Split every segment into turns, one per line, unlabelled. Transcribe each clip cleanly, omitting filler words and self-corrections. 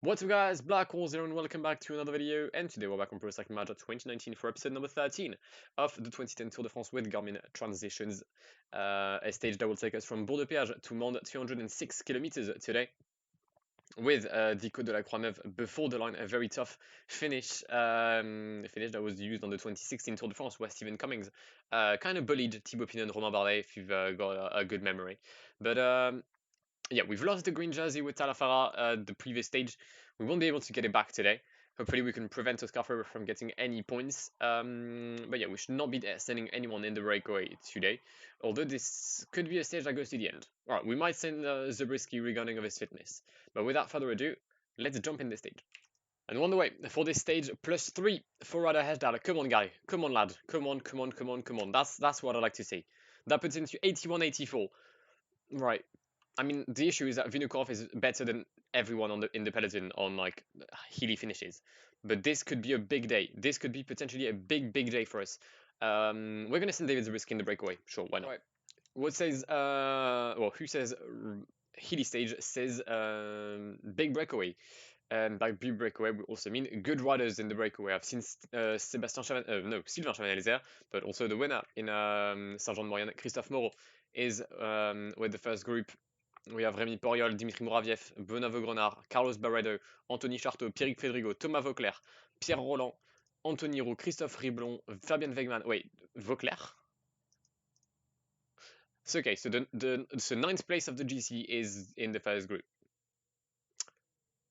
What's up guys, Black Holes here and welcome back to another video, and today we're back on Pro Cycling Manager 2019 for episode number 13 of the 2010 Tour de France with Garmin Transitions, a stage that will take us from Bourg de Péage to Mende, 306 kilometers today, with the Côte de la Croix-Neuve before the line, a very tough finish, finish that was used on the 2016 Tour de France where Stephen Cummings kind of bullied Thibaut Pinot and Romain Bardet, if you've got a good memory. But yeah, we've lost the green jersey with Farrar the previous stage. We won't be able to get it back today. Hopefully we can prevent Oscar Freire from getting any points. But yeah, we should not be sending anyone in the breakaway today. Although this could be a stage that goes to the end. Alright, we might send Zabriskie regarding of his fitness. But without further ado, let's jump in this stage. And on the way for this stage, +3 for Ryder Hesdal. Come on, guy. Come on, lad. Come on, come on, come on, come on. That's what I like to see. That puts into 81-84. Right. I mean, the issue is that Vinokurov is better than everyone in the peloton on like hilly finishes, but this could be a big day. This could be potentially a big day for us. We're gonna send David Zabriskie in the breakaway. Sure, why not? Right. What says well, who says hilly stage says big breakaway. And by big breakaway, we also mean good riders in the breakaway. I've seen Sylvain Chavanel is there, but also the winner in Saint-Jean-de-Maurienne, Christophe Moreau, is with the first group. We have Rémi Poriol, Dimitri Mouraviev, Benoît Vaugrenard, Carlos Barredo, Anthony Charteau, Pierrick Fédrigo, Thomas Vauclair, Pierre Roland, Anthony Roux, Christophe Riblon, Fabien Wegman. Wait, Vauclair? So, okay, so the ninth place of the GC is in the first group.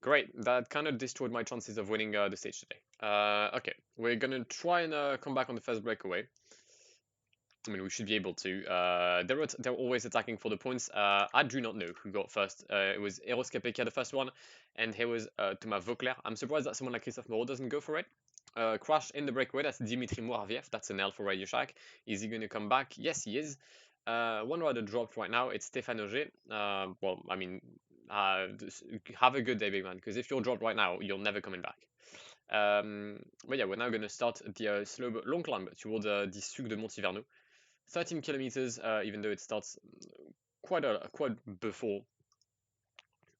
Great, that kind of destroyed my chances of winning the stage today. Okay, we're gonna try and come back on the first breakaway. I mean, we should be able to. They're always attacking for the points. I do not know who got first. It was Eros Capecchia the first one, and here was Thomas Vauclair. I'm surprised that someone like Christophe Moreau doesn't go for it. Crash in the breakaway, that's Dimitri Mouraviev. That's an L for Radio Shack. Is he going to come back? Yes, he is. One rider dropped right now. It's Stéphane Auger. Well, I mean, have a good day, big man, because if you're dropped right now, you're never coming back. But yeah, we're now going to start the slow but long climb towards the Suc de Montiverno. 13 kilometers, even though it starts quite before.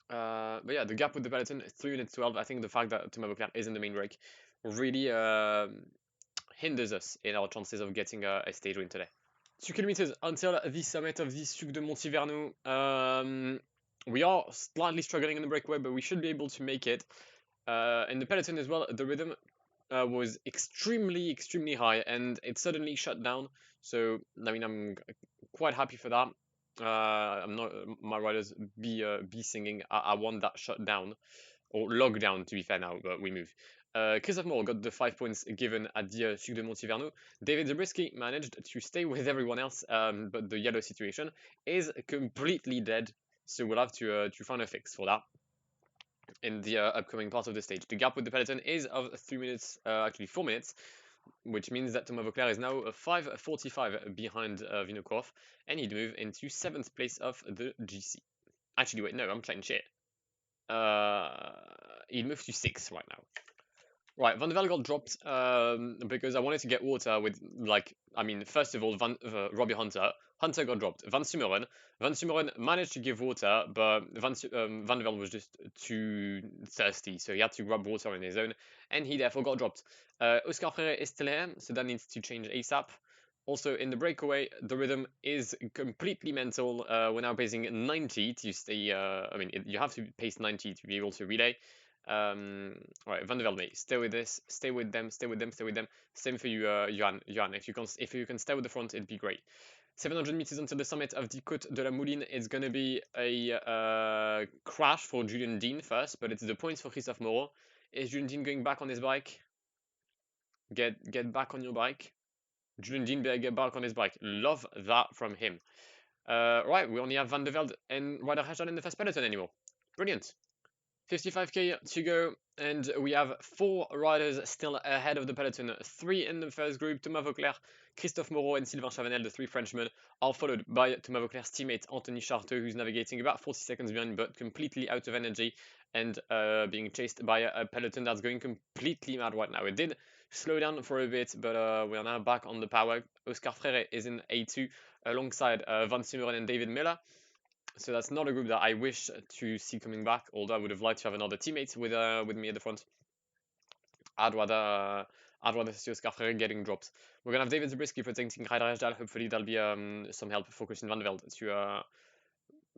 But yeah, the gap with the peloton is 3 minutes 12. I think the fact that Thomas Vauclair is in the main break really hinders us in our chances of getting a stage win today. 2 kilometers until the summit of the Suc de Montiverno. We are slightly struggling in the breakaway, but we should be able to make it. In the peloton as well, the rhythm was extremely high, and it suddenly shut down. So I mean, I'm quite happy for that. I'm not my riders be singing. I want that shut down or lockdown, to be fair now, but we move. Christophe Moreau got the 5 points given at the Suc de Montiverno. David Zabriskie managed to stay with everyone else, but the yellow situation is completely dead. So we'll have to find a fix for that in the upcoming part of the stage. The gap with the peloton is of 3 minutes, actually 4 minutes, which means that Thomas Vauclair is now 5:45 behind Vinokurov, and he'd move into 7th place of the GC. Actually, wait, no, I'm playing shit. He'd move to 6th right now. Right, Van der Velde got dropped because I wanted to get water with, like, I mean, first of all, Robbie Hunter. Hunter got dropped. Van Sumeren managed to give water, but Van der Velde was just too thirsty, so he had to grab water on his own, and he therefore got dropped. Oscar Freire is still here, so that needs to change ASAP. Also, in the breakaway, the rhythm is completely mental. We're now pacing 90 to stay, I mean, you have to pace 90 to be able to relay. Right, Van der Velde, stay with this, stay with them. Same for you, Johan. If you can stay with the front, it'd be great. 700 meters until the summit of the Côte de la Mouline. It's gonna be a crash for Julian Dean first, but it's the points for Christophe Moreau. Is Julian Dean going back on his bike? Get back on your bike. Julian Dean better get back on his bike. Love that from him. Right, we only have Van der Velde and Ryder Hesdal in the first peloton anymore. Brilliant. 55k to go, and we have 4 riders still ahead of the peloton. 3 in the first group: Thomas Vauclair, Christophe Moreau, and Sylvain Chavanel, the 3 Frenchmen, are followed by Thomas Vauclair's teammate Anthony Charteau, who's navigating about 40 seconds behind, but completely out of energy, and being chased by a peloton that's going completely mad right now. It did slow down for a bit, but we are now back on the power. Oscar Freire is in A2 alongside Van Sumeren and David Miller. So that's not a group that I wish to see coming back, although I would have liked to have another teammate with me at the front. I'd rather see Oscar Freire getting dropped. We're gonna have David Zabriskie protecting Ryder Ejder. Hopefully that'll be some help for Christian Van der Velde to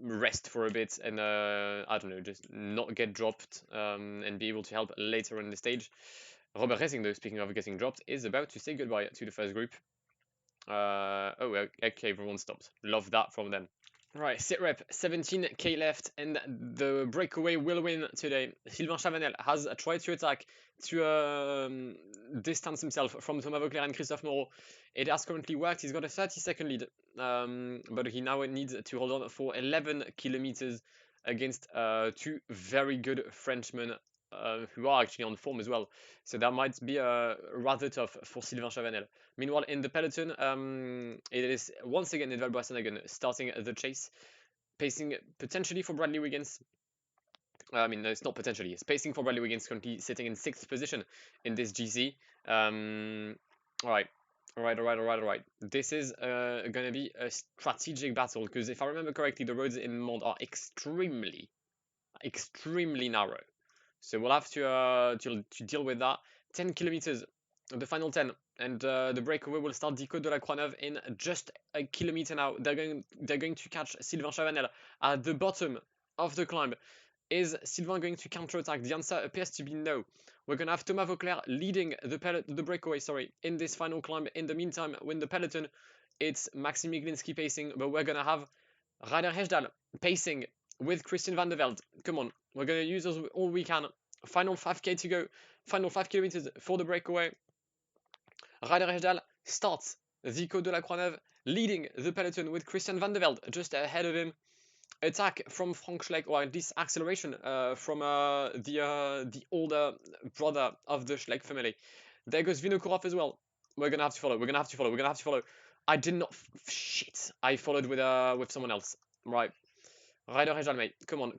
rest for a bit and I don't know, just not get dropped and be able to help later in the stage. Robert Racing, though, speaking of getting dropped, is about to say goodbye to the first group. Oh, okay, everyone stopped. Love that from them. Right, sit rep, 17k left, and the breakaway will win today. Sylvain Chavanel has tried to attack to distance himself from Thomas Vauclair and Christophe Moreau. It has currently worked. He's got a 30-second lead, but he now needs to hold on for 11 kilometers against two very good Frenchmen who are actually on form as well. So that might be rather tough for Sylvain Chavanel. Meanwhile, in the peloton, it is once again Edvald Boasson starting the chase, pacing potentially for Bradley Wiggins. I mean, no, it's not potentially. It's pacing for Bradley Wiggins, currently sitting in 6th position in this GC. All right. All right. This is going to be a strategic battle because if I remember correctly, the roads in Mende are extremely narrow. So we'll have to deal with that. 10 kilometers, the final 10, and the breakaway will start Côtes de la Croix-Neuve in just a kilometer now. They're going to catch Sylvain Chavanel at the bottom of the climb. Is Sylvain going to counterattack? The answer appears to be no. We're going to have Thomas Vauclair leading the breakaway, in this final climb. In the meantime, when the peloton, it's Maxim Iglinski pacing, but we're going to have Ryder Hesdal pacing with Christian Van der Velde. Come on, we're going to use all we can. Final 5k to go. Final 5 kilometers for the breakaway. Ryder Hesdal starts the Côtes de la Croix-Neuve, leading the peloton with Christian Van der Velde just ahead of him. Attack from Frank Schleck, or at least acceleration from the older brother of the Schleck family. There goes Vinokurov as well. We're gonna have to follow. I did not. Shit. I followed with someone else. Right. Ryder Hejal, mate. Come on.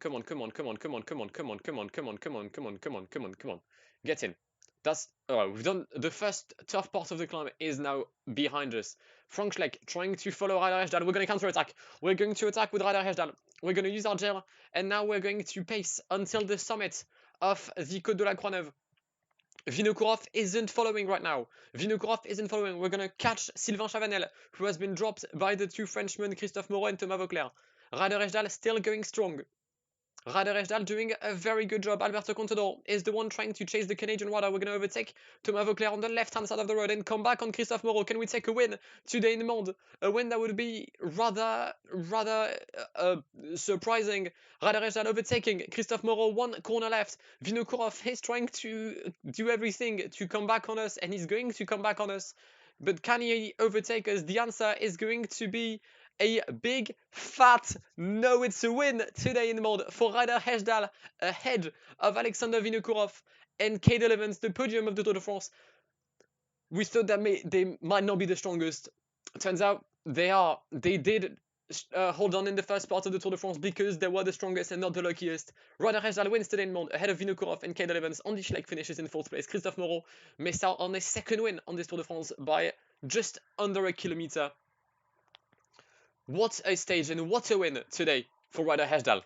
Get in. That's alright. We've done the first tough part of the climb is now behind us. Frank Schleck trying to follow Ryder Hejal. We're going to counter attack. We're going to attack with Ryder Hejal. We're going to use our gel, and now we're going to pace until the summit of the Côtes de la Croix-Neuve. Vinokurov isn't following right now. We're going to catch Sylvain Chavanel, who has been dropped by the two Frenchmen, Christophe Moreau and Thomas Vauclair. Ryder Hejal still going strong. Ryder Hejal doing a very good job. Alberto Contador is the one trying to chase the Canadian rider. We're going to overtake Thomas Vauclair on the left-hand side of the road and come back on Christophe Moreau. Can we take a win today in Mende? A win that would be rather surprising. Ryder Hejal overtaking Christophe Moreau, one corner left. Vinokurov is trying to do everything to come back on us, and he's going to come back on us. But can he overtake us? The answer is going to be a big fat no. It's a win today in the Mende for Ryder Hejal ahead of Alexander Vinokurov and Cade Evans, the podium of the Tour de France. We thought that they might not be the strongest. Turns out they are. They did hold on in the first part of the Tour de France because they were the strongest and not the luckiest. Ryder Hejal wins today in Mende ahead of Vinokurov and Cade Evans. Andy Schleck finishes in 4th place. Christophe Moreau missed out on a second win on this Tour de France by just under a kilometer. What a stage and what a win today for Ryder Hejal.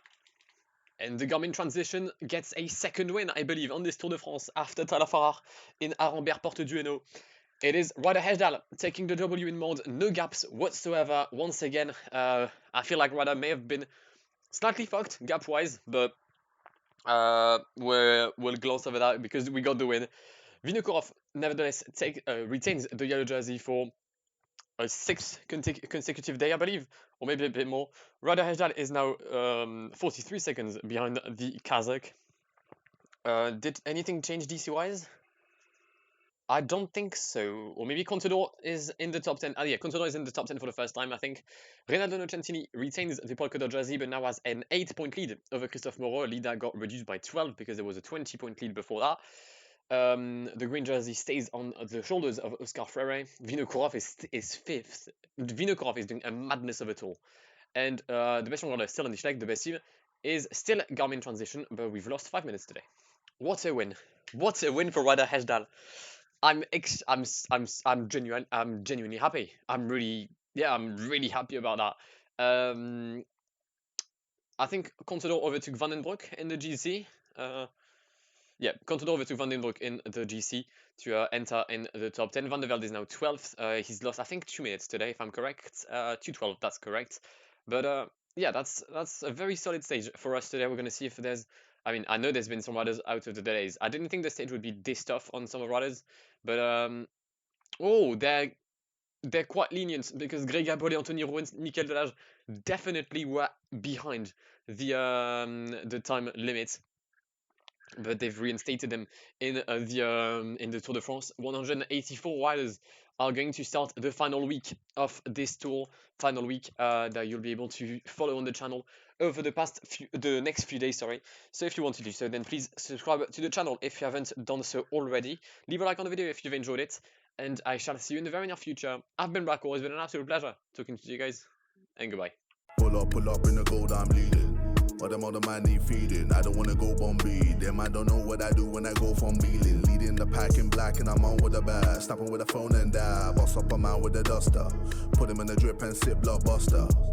And the Garmin transition gets a second win, I believe, on this Tour de France after Tyler Farrar in Arambert Porte du Hainaut. It is Ryder Hejal taking the W in Mende, no gaps whatsoever. Once again, I feel like Ryder may have been slightly fucked gap-wise, but we'll gloss over that because we got the win. Vinokurov, nevertheless, retains the yellow jersey for a 6th consecutive day, I believe, or maybe a bit more. Ryder Hejal is now 43 seconds behind the Kazakh. Did anything change DC-wise? I don't think so. Or maybe Contador is in the top 10. Yeah, Contador is in the top 10 for the first time, I think. Rinaldo Nocentini retains the polka dot jersey, but now has an 8-point lead over Christophe Moreau. A lead that got reduced by 12 because there was a 20-point lead before that. The green jersey stays on the shoulders of Oscar Freire. Vinokurov is 5th. Vinokurov is doing a madness of it all. And the best rider is still on the Schleck. The best team is still Garmin transition, but we've lost 5 minutes today. What a win! What a win for Ryder Hejal. I'm genuinely happy. I'm really happy about that. I think Contador overtook Van den Broek in the GC. Yeah, Contador overtook Van den Broek in the GC to enter in the top 10. Van der Velde is now 12th. He's lost, I think, 2 minutes today, if I'm correct. 2:12, that's correct. But yeah, that's a very solid stage for us today. We're going to see if there's... I mean, I know there's been some riders out of the delays. I didn't think the stage would be this tough on some of the riders, but oh, they're quite lenient because Greg Gabol, Anthony Rouen, Michael Delage definitely were behind the time limit, but they've reinstated them in the Tour de France. 184 riders are going to start the final week of this tour, final week that you'll be able to follow on the channel over the next few days. Sorry. So if you want to do so, then please subscribe to the channel if you haven't done so already. Leave a like on the video if you've enjoyed it, and I shall see you in the very near future. I've been Bracco. It's been an absolute pleasure talking to you guys, and goodbye.
Pull up in the gold, I'm leading. But them other man need feeding. I don't wanna go Bombay. Them I don't know what I do when I go from Beeling. Leading the pack in black and I'm on with a bat. Snapping with a phone and dab. Boss up a man with a duster. Put him in the drip and sip blockbuster.